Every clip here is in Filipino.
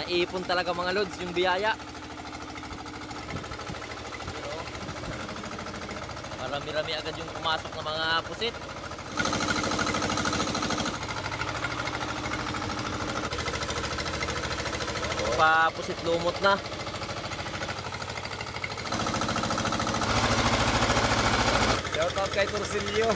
naipon talaga mga lods yung biyaya. Marami-rami agad yung pumasok ng mga pusit. Pa pusit lumot na. Shout out kay Torsilio.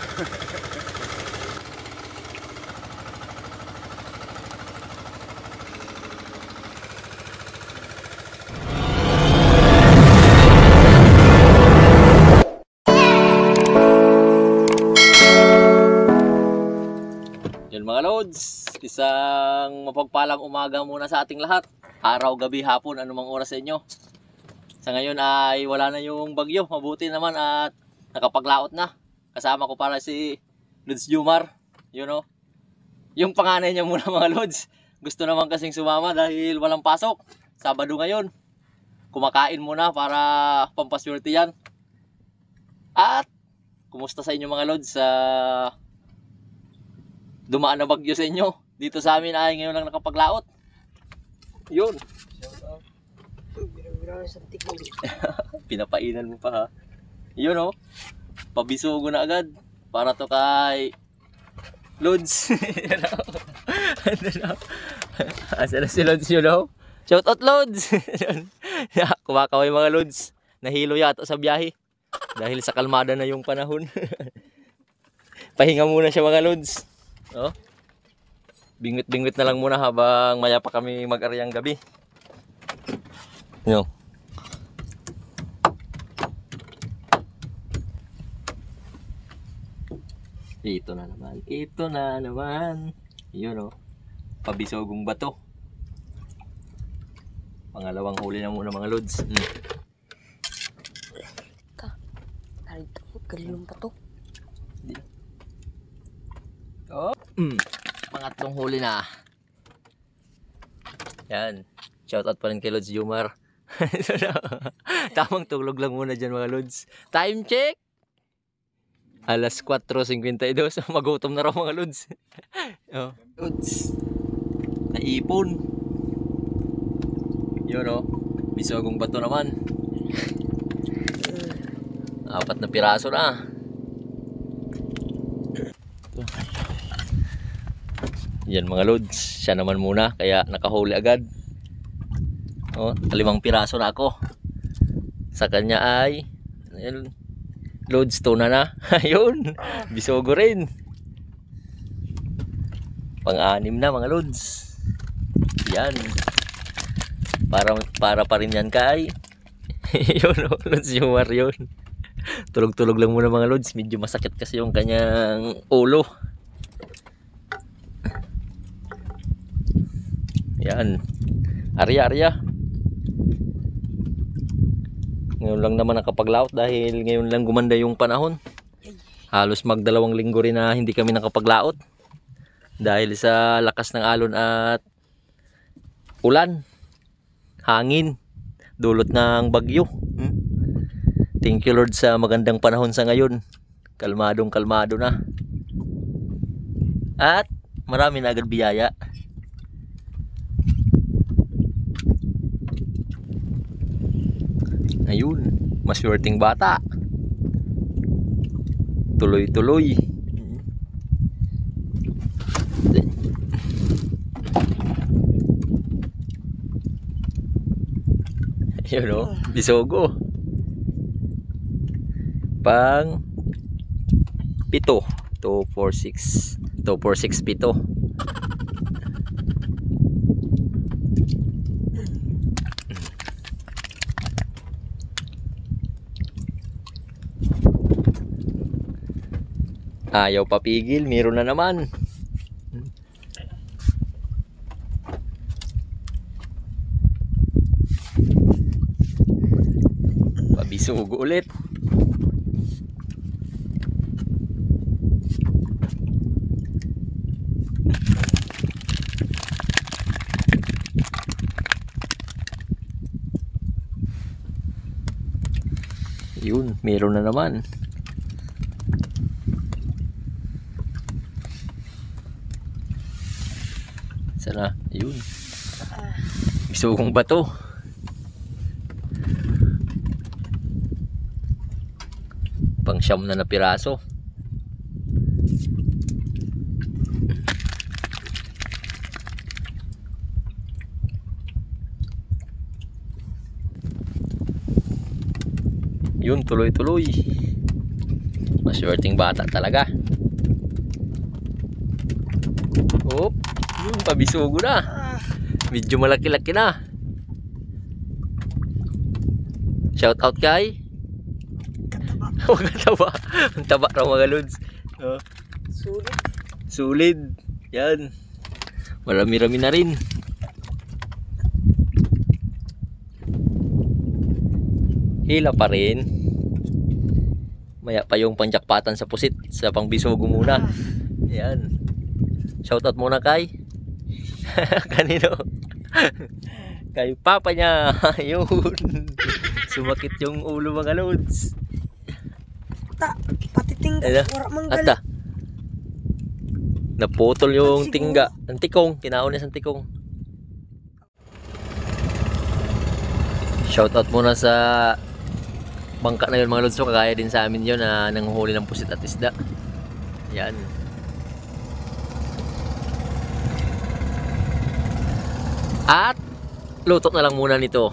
Yun mga lods, isang mapagpalang umaga muna sa ating lahat. Araw, gabi, hapon, anumang oras sa inyo. Sa ngayon ay wala na yung bagyo. Mabuti naman at nakapaglaot na. Kasama ko para si Lods Jumar. You know, yung panganay niya muna mga lods. Gusto naman kasing sumama dahil walang pasok. Sabado ngayon. Kumakain muna para pampaswerte yan. At kumusta sa inyo mga lods? Dumaan na bagyo sa inyo. Dito sa amin ay ngayon lang nakapaglaot. Yun. Pinapainan mo pa ha. Yun oh. Pabisugo na agad. Para to kay Lods. Asa na si Lods yun oh. Shout out Lods. Kumakaway mga Lods. Nahilo yata sa biyahe. Dahil sa kalmada na yung panahon. Pahinga muna siya mga Lods. Oh. Bingwit-bingwit na lang muna habang maya pa kami mag-aryang gabi. Yo. Ito na naman. Ito na naman. Yun oh. Pabisogong bato. Pangalawang huli na muna mga lods. Narito, galilong pa to. Oh. Pangatlong huli na. Yan. Shoutout pa rin kay Lods Jumar. Tamang tulog lang muna dyan mga Lods. Time check! Alas 4:52. Magutom na raw mga Lods. Oh. Lods. Naipon. Yun o. Bisogong bato naman. 4 na piraso na. Yan mga Lods, siya naman muna kaya nakahuli agad. Oh, 5 piraso na ako. Sa kanya ay Lods tuna na. Ayun, bisogo rin. Pang-anim na mga Lods. Yan. Para pa rin yan kay. Yun oh, Lods Jumar yun. Tulog-tulog lang muna mga Lods, medyo masakit kasi yung kanyang ulo. Yan. Arya. Ngayon lang naman nakapaglaot dahil ngayon lang gumanda yung panahon. Halos magdalawang linggo rin na hindi kami nakapaglaot. Dahil sa lakas ng alon at ulan. Hangin. Dulot ng bagyo. Thank you Lord sa magandang panahon sa ngayon. Kalmadong-kalmado na. At marami na agad biyaya. Ayun, maswerteng bata. Tuloy-tuloy. Ayun o, bisogo. Pang 7. 246 7. Ayaw papigil, meron na naman. Pabisugo ulit. Yun, meron na naman. Sana, yun. Bisugong bato. Pang siyam na piraso. Yun, tuloy-tuloy. Maswerteng bata talaga. Hop, yun, pabisugo na. Medyo malaki-laki na. Shout out kay huwag ang taba. Ang taba raw mga lods. Oh. Sulit. Sulit. Yan. Marami-rami na rin. Hila pa rin. Maya pa yung pangjakpatan sa pusit. Sa pangbisugo muna. Yan. Shoutout muna kay kanino? Kay papa niya. Yun. Sumakit yung ulo mga lods. Patitingga. Ayun. Wala mang gali. Ata. Naputol yung tingga. Ang tikong. Kinaon niya sa tikong. Shoutout muna sa bangka na yun mga lods. So, kagaya din sa amin yun na nanguhuli ng pusit at isda. Yan. At luto na lang muna nito.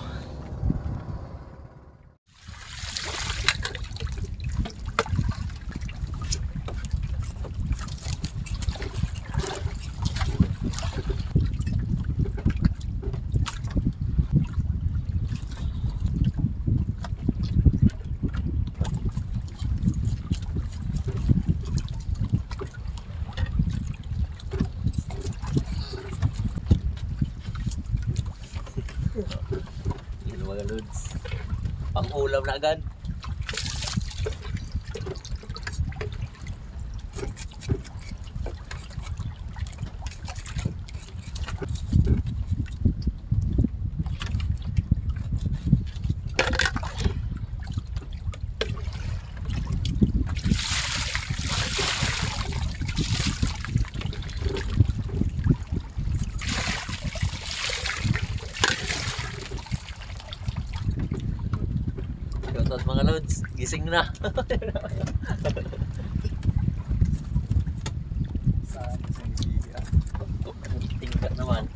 Yun mga lods. Pang-ulam na agad. Shoutout mga lods, gising na. Tingkat naman.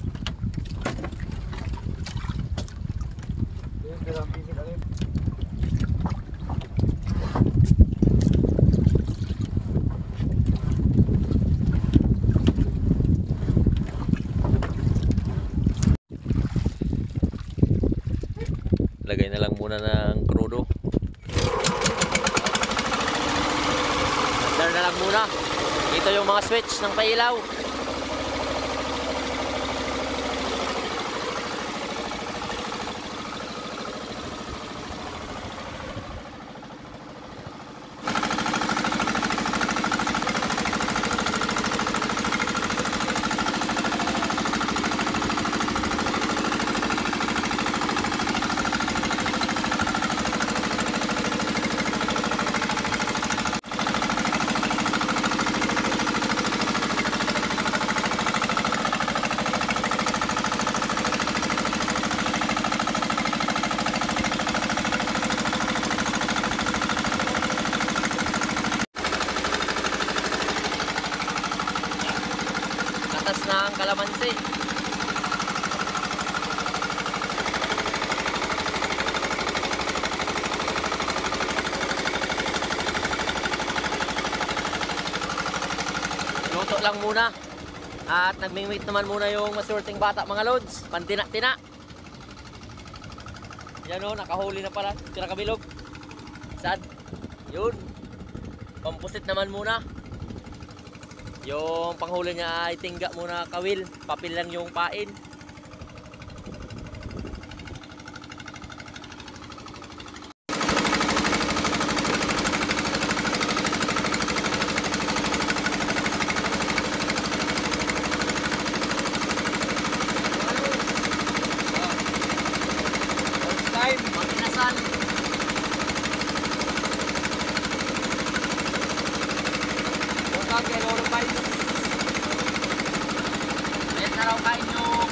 Lagay na lang muna ng crudo. Under na lang muna. Ito yung mga switch ng pailaw. Katas ng kalamansi. Luto lang muna. At nagmingwit naman muna yung masurting bata mga lods. Pantina-tina. Yan o, nakahuli na pala. Pinakabilog. Sad. Yun. Pampusit naman muna. Yung panghuli niya ay tingga muna kawil. Papil lang yung pain. First time, maginasan. Kay Lolo Pies. Ayan na raw kain yung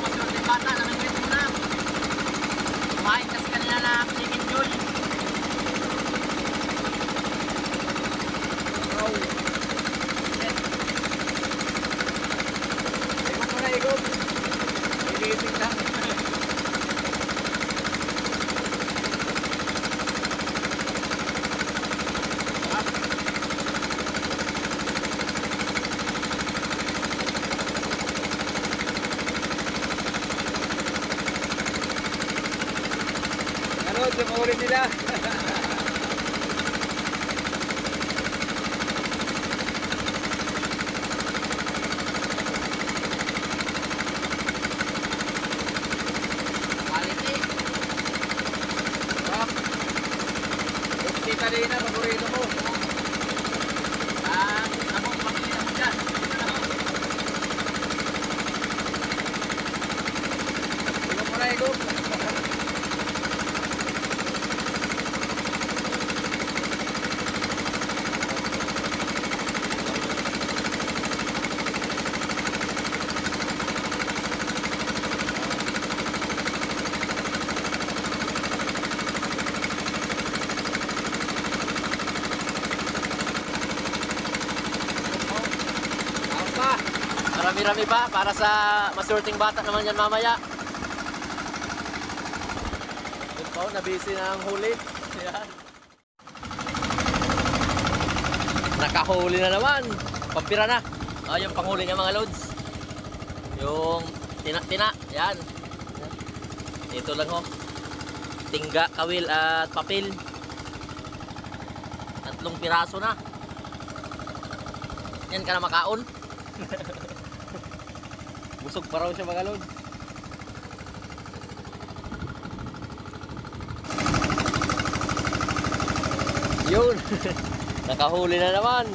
Lods, yung huli nila. Quality. Rock. Upti kanina, paborito mo. Among pamilya mo dyan. Ikaw mo na, ikaw. Ayos pa. Marami-rami pa para sa masurting bata naman yan mamaya. Yun po, nabisi na ang huli. Ayan. Nakahuli na naman. Pampira na. Yung panghuli niya mga loads. Yung tina-tina. Yan. Ito lang ho. Tingga, kawil at papel. 3 piraso na. Yan ka na makaon. Busog pa raw siya mga lods. Yun. Nakahuli na naman.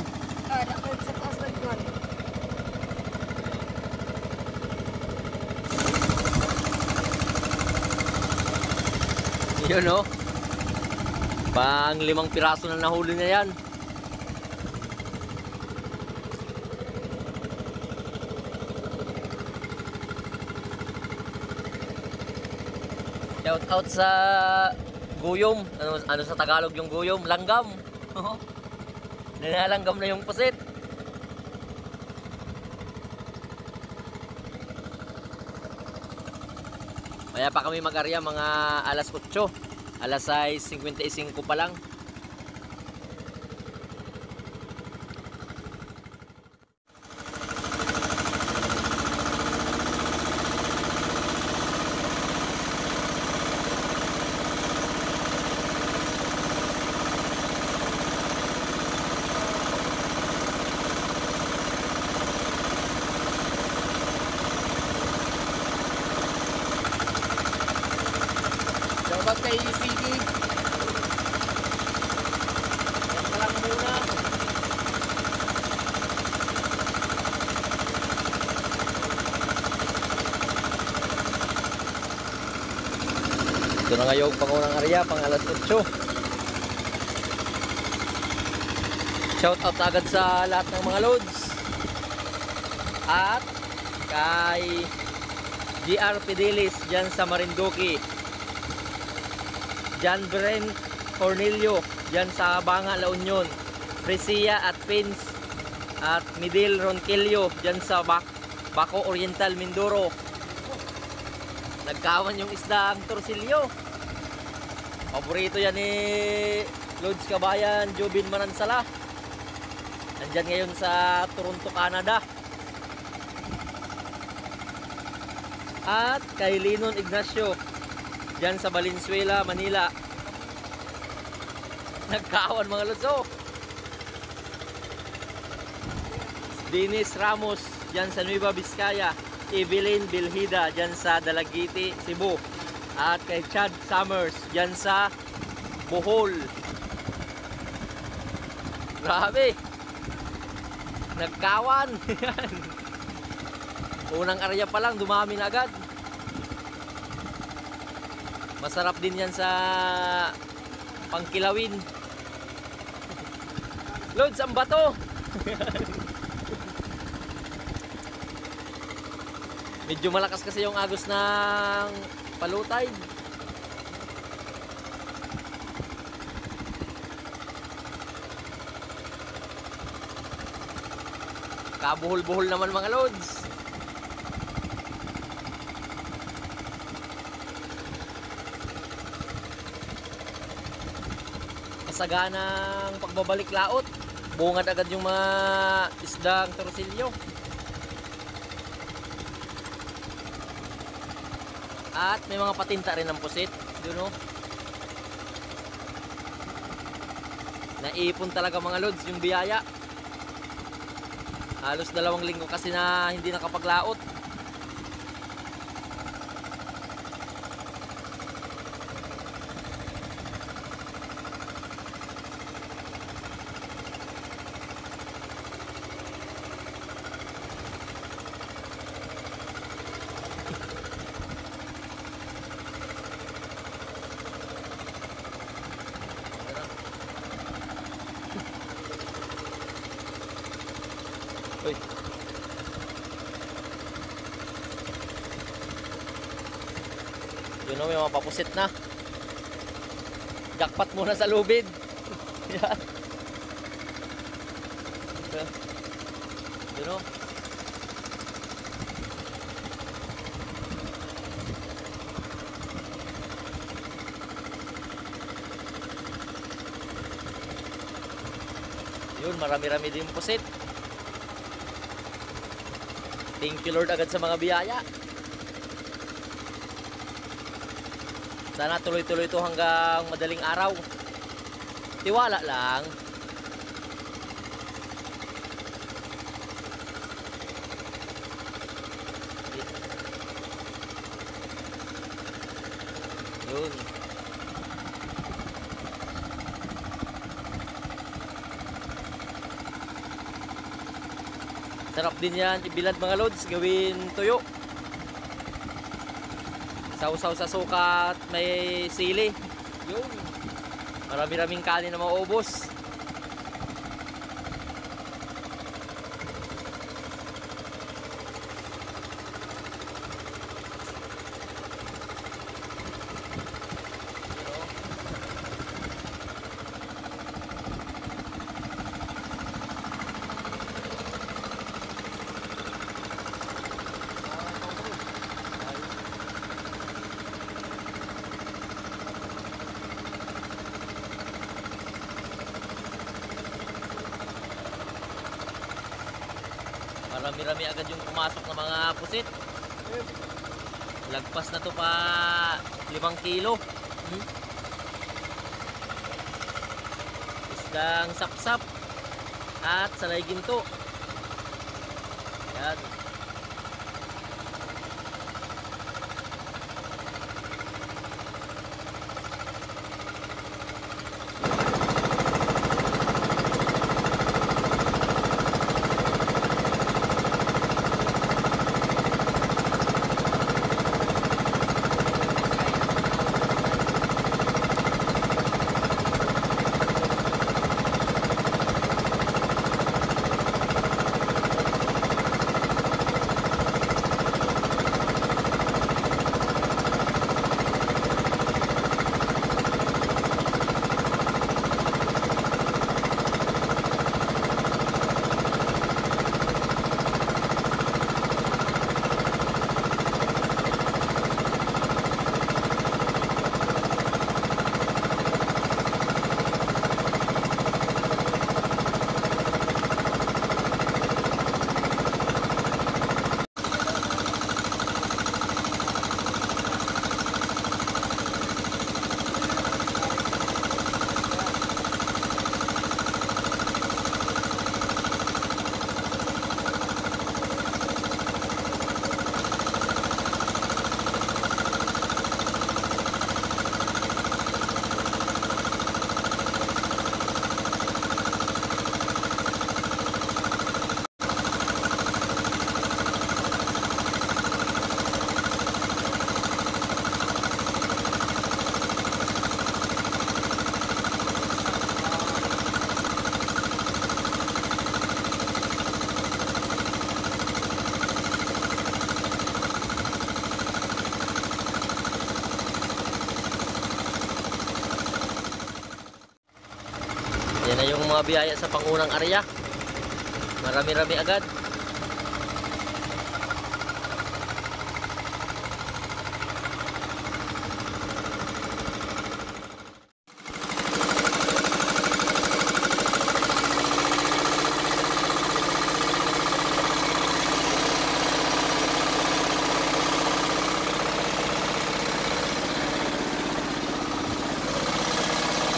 Nakapag sa taas ng buwan. Yun oh. Pang 5 piraso na nahuli na yan. Shout out sa guyom. Ano sa Tagalog yung guyom? Langgam. Nilalanggam na yung pusit. Kaya pa kami mag-arya mga alas 8. Alas 6:55 pa lang. Shoutout kay ECD. Yan na lang muna. Ito na nga yung pangunang arya, pang alas 8. Shout out agad sa lahat ng mga loads. At kay GR Fidelis dyan sa Marinduque. John Brent Cornelio dyan sa Banga, La Union. Presia at Pins at Midil Ronquillo dyan sa Baco Oriental, Mindoro. Nagkawan yung isda ang torsilyo. Paborito yan ni Lods Kabayan Jubin Manansala. Nandyan ngayon sa Toronto, Canada. At kay Linon Ignacio dyan sa Valenzuela, Manila. Nagkawan mga Lods. Dennis Ramos dyan sa Nueva Vizcaya. Evelyn Bilhida dyan sa Dalagiti, Cebu. At kay Chad Summers dyan sa Bohol. Grabe, nagkawan. Unang area pa lang dumami na agad. Masarap din yan sa pangkilawin. Lods, ang bato. Medyo malakas kasi yung agos ng palutay. Kabuhol-buhol naman mga Lods. Kasaganang pagbabalik laot. Bungad agad yung mga isdang torsilyo. At may mga patinta rin ng pusit. Doon, oh. Naipon talaga mga lods yung biyaya. Halos 2 linggo kasi na hindi nakapaglaot. Uy. Yun o, may mga papusit na. Jackpot muna sa lubid. Yan. Yun o. Yun, marami-rami din pusit. Thank you Lord agad sa mga biyaya. Sana tuloy-tuloy ito hanggang madaling araw. Tiwala lang. Yun. Sarap din yan ibilad mga lods, gawin tuyo. Sausaw sa suka at may sili. Yun. Marami-raming kanin na maubos. Marami-rami agad yung pumasok ng mga pusit. Lagpas na to pa 5 kilo. Isdang sapsap at salay ginto. Yan. Yan na yung mga biyaya sa pangunang area. Marami-rami agad.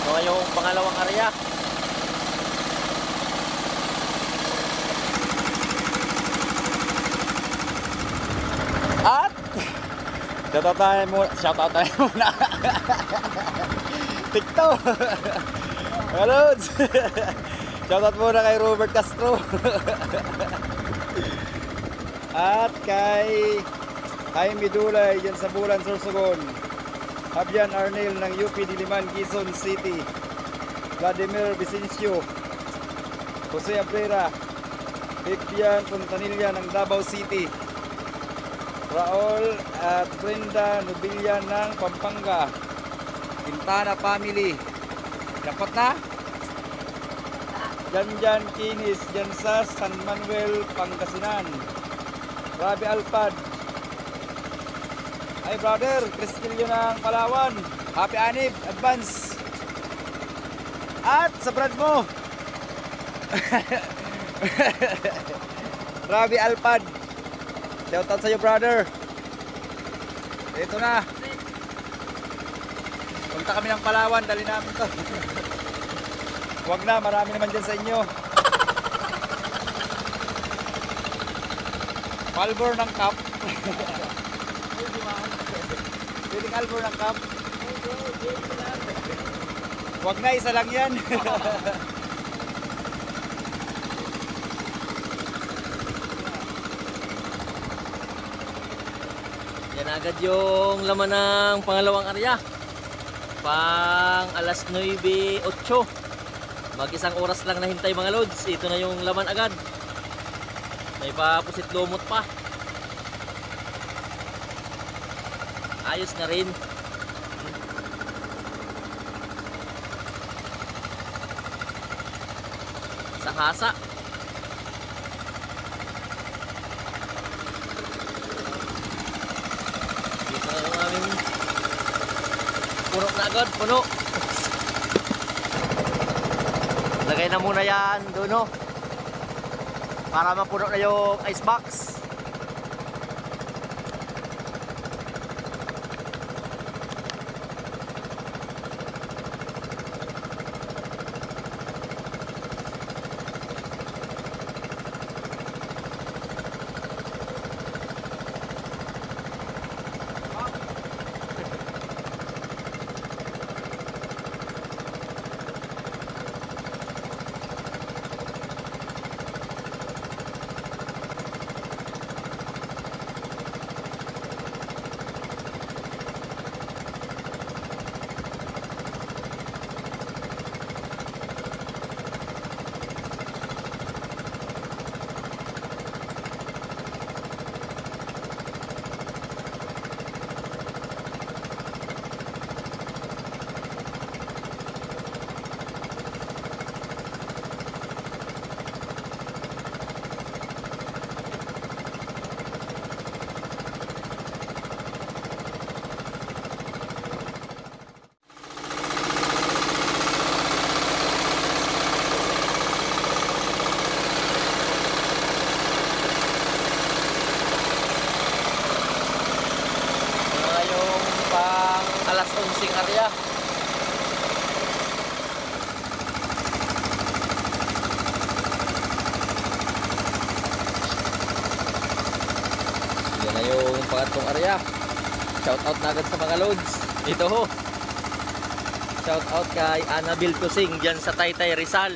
Ito yung pangalawang area. Shoutout tayo muna. TikTok. Lods. Shoutout muna kay Robert Castro. At kay Jaime Dulay dyan sa Bulan, Sorsogon. Fabian Arnel ng UP Diliman, Quezon City. Vladimir Vicencio. Jose Abrera. Vivian Fontanilla ng Davao City. Raul at Brenda Nubilla ng Pampanga. Quintana family. Dapat na? Janjan Kinis dyan sa San Manuel, Pangasinan. Rabi Alpad. Ay brother, Cristilio ng Palawan. Happy Anib, advance. At sa brand mo. Rabi Alpad. Shoutout sa'yo brother. Ito na. Punta kami ng Palawan, dali namin to. Huwag na, marami naman dyan sa inyo. Albor ng cup. Pwedeng albor ng cup. Huwag na, isa lang yan. Yan agad yung laman ng pangalawang area. Pang alas 9:08. Mag-isang oras lang nahintay mga lods. Ito na yung laman agad. May papusit lumot pa. Ayos na rin. Sa hasa. Dito na yung aming puno na agad. Puno. Lagay na muna yan doon, no? Para mapuno na yung icebox. Alas 11 area. Yan na yung pangatlong area. Shout out na agad sa mga loads. Ito ho. Shout out kay Annabel Tusing dyan sa Taytay Rizal.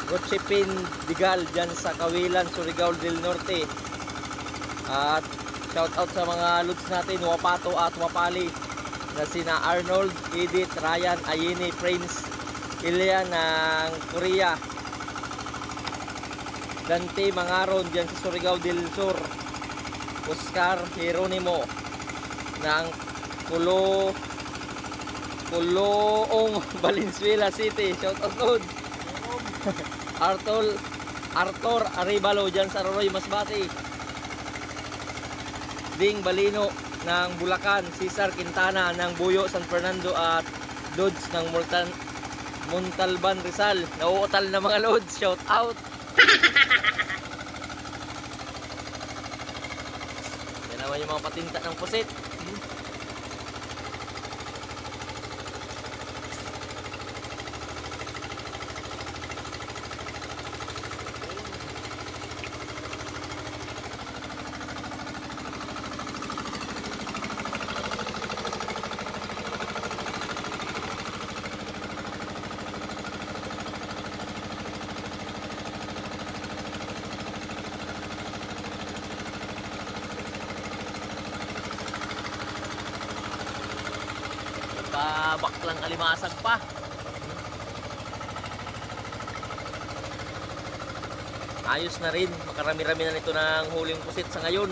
Rochepin Digal dyan sa Kawilan, Surigao del Norte. At shout out sa mga lods natin, Wapato at Wapali, na sina Arnold, Edith, Ryan, Ayini, Prince, Ilian ng Korea, Dante Mangaron dyan sa Surigao del Sur, Oscar Hieronimo ng Kuloong Valenzuela City. Shout out load. Arthur Aribalo dyan sa Aroroy, Masbate. Ding Balino ng Bulacan, Cesar Quintana ng Buyo, San Fernando at Lods ng Montalban, Rizal. Nauutal na mga loads. Shout out. Yan naman yung mga patinta ng pusit. baklang alimasag pa. Ayos na rin, makarami-rami na nito ng huling pusit sa ngayon.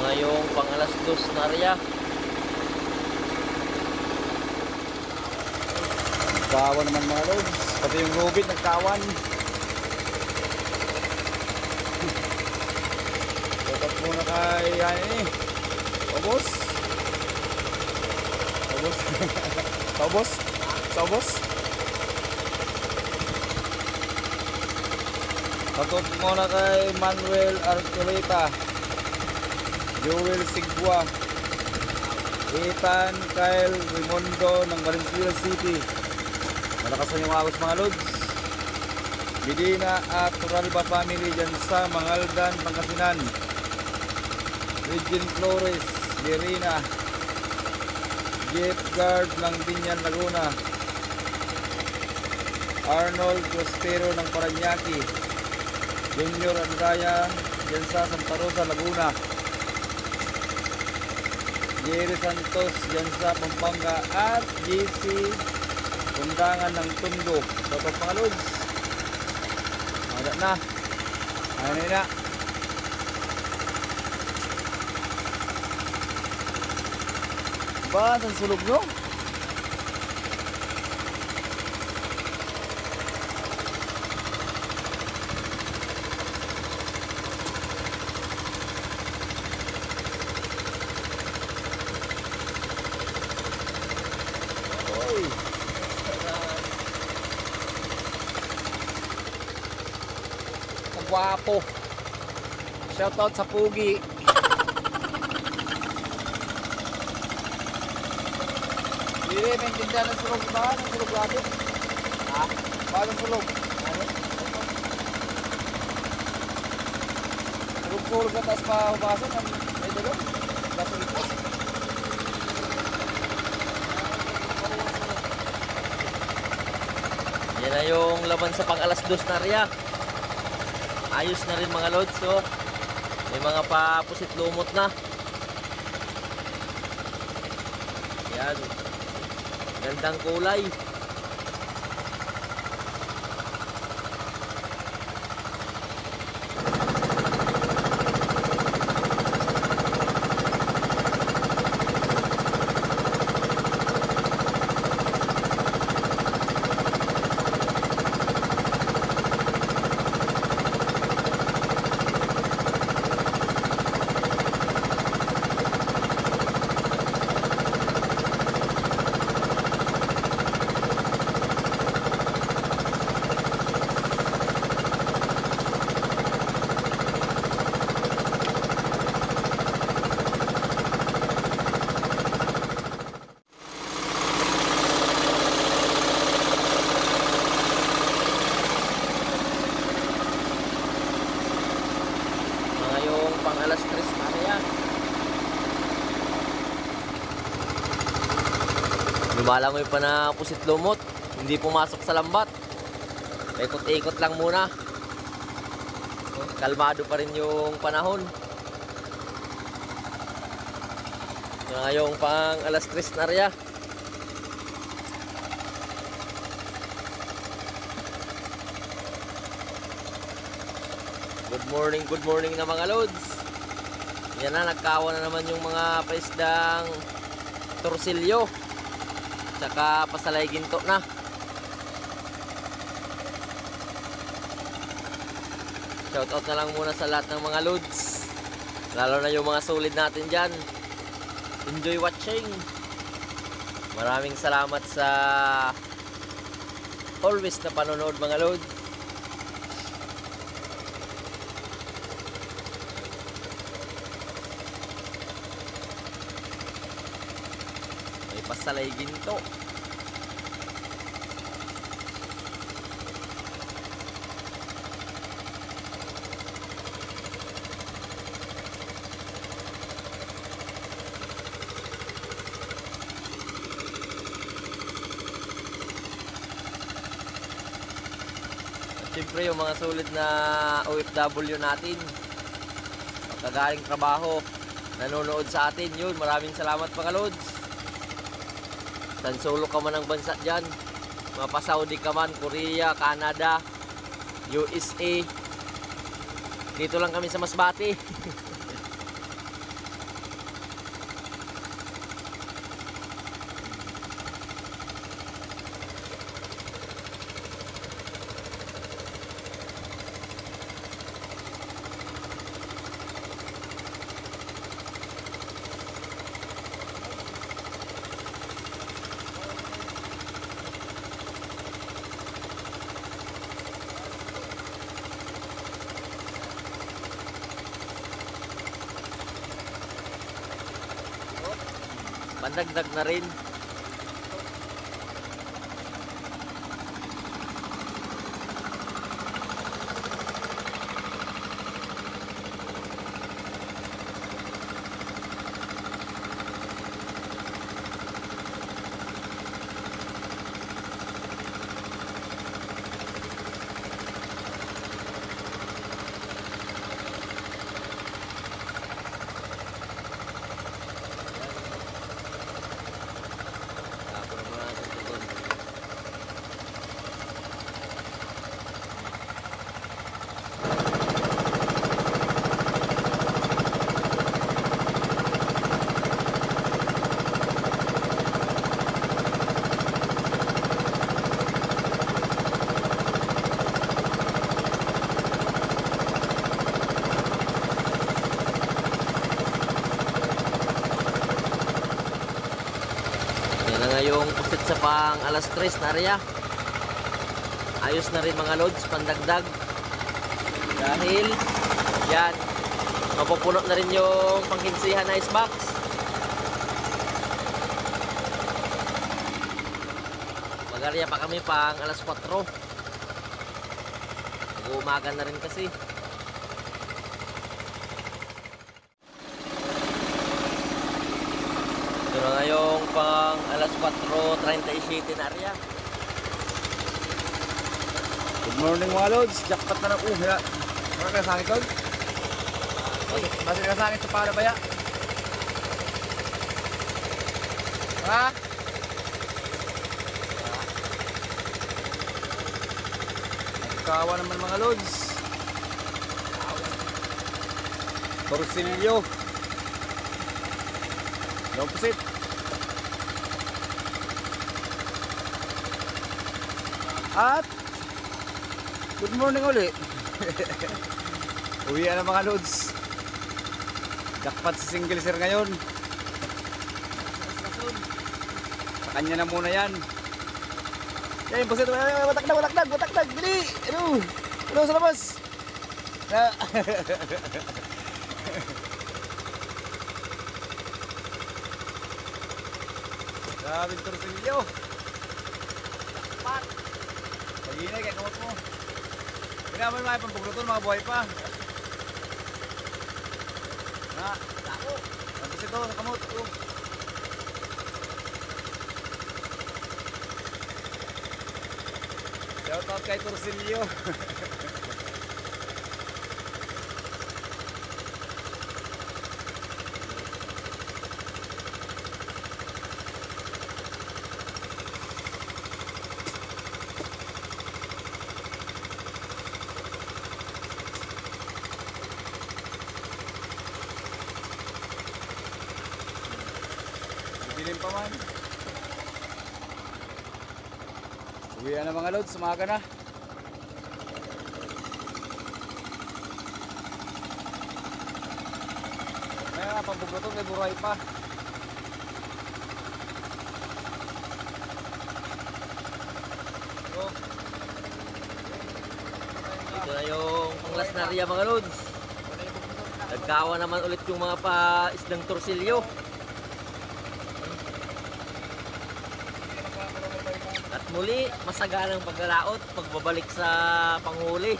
Ngayong pang-alas 2 na area. Nagkawan naman mga lods. Pati yung lubid nagkawan. Dapat muna kay yan eh. Obos. Obos. Obos. Obos. Dapat muna kay Manuel Archuleta, Joel Sigua, Ethan Kyle Rimondo ng Valenzuela City. Malakas na yung agos mga lods. Medina at Turalba family dyan sa Mangaldan, Pangasinan. Regine Flores, Gerina, Jeff Guard ng Binyan, Laguna. Arnold Prospero ng Paranaque. Junior Andaya dyan sa Santa Rosa, Laguna. Jerry Santos dyan sa Pampanga at JC Kundangan ng Tundo. Dapat mga lods. Ada na. Ano na. Ba, ang sulog nyo? Guwapo. Shoutout sa Pugi. Hindi, may tindahan ng sulog ba? Ng sulog natin? Ha? Bakit sulog? Ano? Sulog-sulog na taas pa hubasan. May dalog. Gasolin po. Yan na yung laban sa pang-alas 2 na area. Ayos na rin mga lods, so may mga papusit lumot na. Yan, gandang kulay. Lumalangoy pa na pusit lumot. Hindi pumasok sa lambat. Ikot-ikot lang muna. Kalmado pa rin yung panahon. Ito na ngayong pang alas 3 na rin. Good morning na mga lods. Yan na, nagkawa na naman yung mga paisdang torsilyo. Tsaka pasalay ginto na. Shoutout na lang muna sa lahat ng mga lods. Lalo na yung mga solid natin dyan. Enjoy watching. Maraming salamat sa always na panonood mga lods. May pasalay ginto. Siyempre yung mga sulit na OFW natin, kagaling trabaho, nanonood sa atin, yun, maraming salamat mga lods. San solo ka man ang bansa dyan, mapa Saudi ka man, Korea, Canada, USA, dito lang kami sa Masbate. Pandagdag na rin. Yung pusit sa pang alas 3 na area. Ayos na rin mga loads, pandagdag. Dahil yan, mapupuno na rin yung pangkinsihan na icebox. Mag-area pa kami pang alas 4. Mag-uumaga na rin kasi. Ito na ngayong pang alas 4:37 na area. Good morning mga lods. Jackpot na ng uhya. Mara ka sa akin tol? Basta ka sa akin sa para baya. Ha? Kawa naman mga lods. Torsilyo. Pusit. At good morning uli. Uwian na mga lods. Jackpot si single sir ngayon. Sa kanya na muna yan. Yan, pusit. Batakdag. Bili. Ano sa labas? Grabing torsilyo. Jackpot. Pag-inay kaya kamot mo. Pinaman mga pampugluton, mga buhay pa. Na, tako. Tapos ito, sa kamot. Shout out kay Torsilio. Dilim pa man. Uwi na mga lods, sumaga na. May pagbubuto kay buray pa. So, Ito na yung panglas na riya mga lods. Nagkawa naman ulit yung mga pa-isdang torsilyo. At muli, masaganang paglalaot pagbabalik sa panghuli.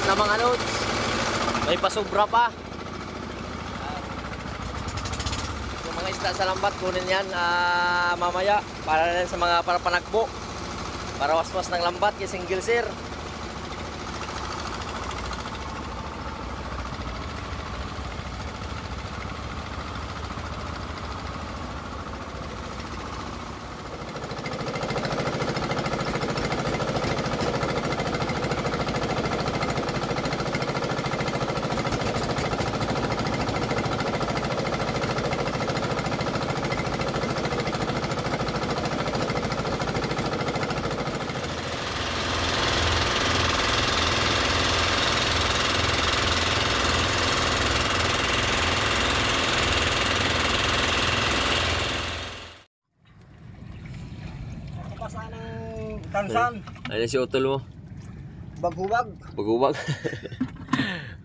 Na mga loads, may pasobra pa. Yung mga isda sa lambat, kunin yan mamaya para rin sa mga para panagbo, para waswas ng lambat kay single sir. Tansan, Ayun si utol mo, baghubag. bagubag.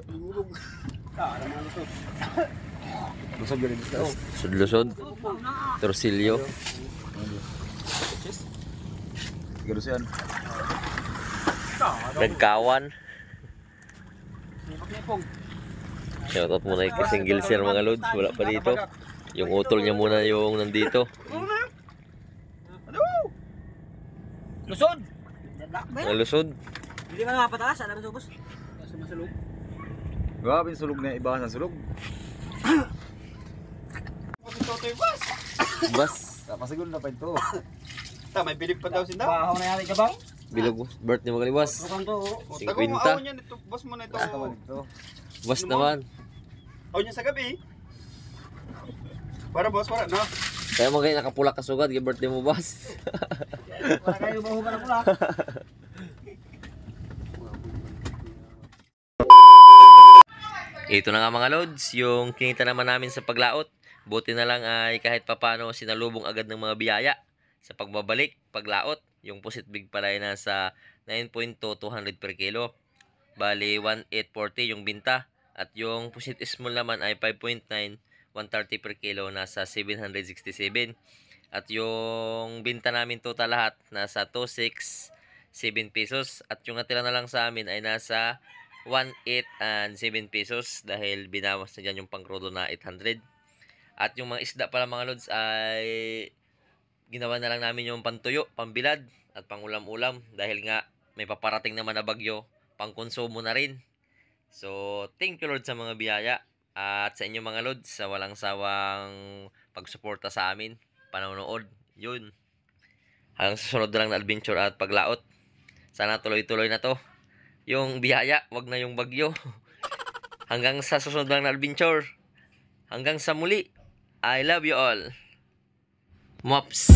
Baghubag. Naman ito. Busog galing ito. Sudlusod, torsilyo. Siguro siyan. Nagkawan. Shoutout muna kay single sir mga loads, wala pa dito. Yung utol niya muna yung nandito. Lusod! Nalusod. Hindi ka nga pataas, alam mo subos. Sumasulog. Grabe yung sulog na iba sa sulog. Bas, Tapos siguro na pa ito. May bilib pa daw sinda. Bahaw na yari ka bang? bilog birthday mo kaliwas. Bukang to. 50. niyan ito. Boss mo na ito. Taman ito. Bas naman. Aw niya sa gabi. Para boss, para no. Kaya mo kayo nakapula ka sugad, kay birthday mo bas. Wala kayo bahugan na pula. Ito na nga mga loads, yung kinita naman namin sa paglaot. Buti na lang ay kahit papano sinalubong agad ng mga biyaya sa pagbabalik, paglaot. Yung pusit big pala ay nasa 9.2 200 per kilo. Bali 1,840 yung binta. At yung pusit small naman ay 5.9 130 per kilo, nasa 767. At yung binta namin total lahat nasa 267 pesos. At yung natira na lang sa amin ay nasa 1,807 pesos dahil binawas na dyan yung pangkrudo na 800. At yung mga isda pala mga lods ay ginawa na lang namin yung pantuyo, pambilad at pangulam-ulam dahil nga may paparating naman na bagyo, pangkonsumo na rin. So, thank you Lord sa mga biyaya. At sa inyo mga lods, sa walang sawang pagsuporta sa amin, panonood, yun. Hanggang sa susunod na lang na adventure at paglaot. Sana tuloy-tuloy na to. Yung biyaya, wag na yung bagyo. Hanggang sa susunod lang na adventure. Hanggang sa muli. I love you all. Mops.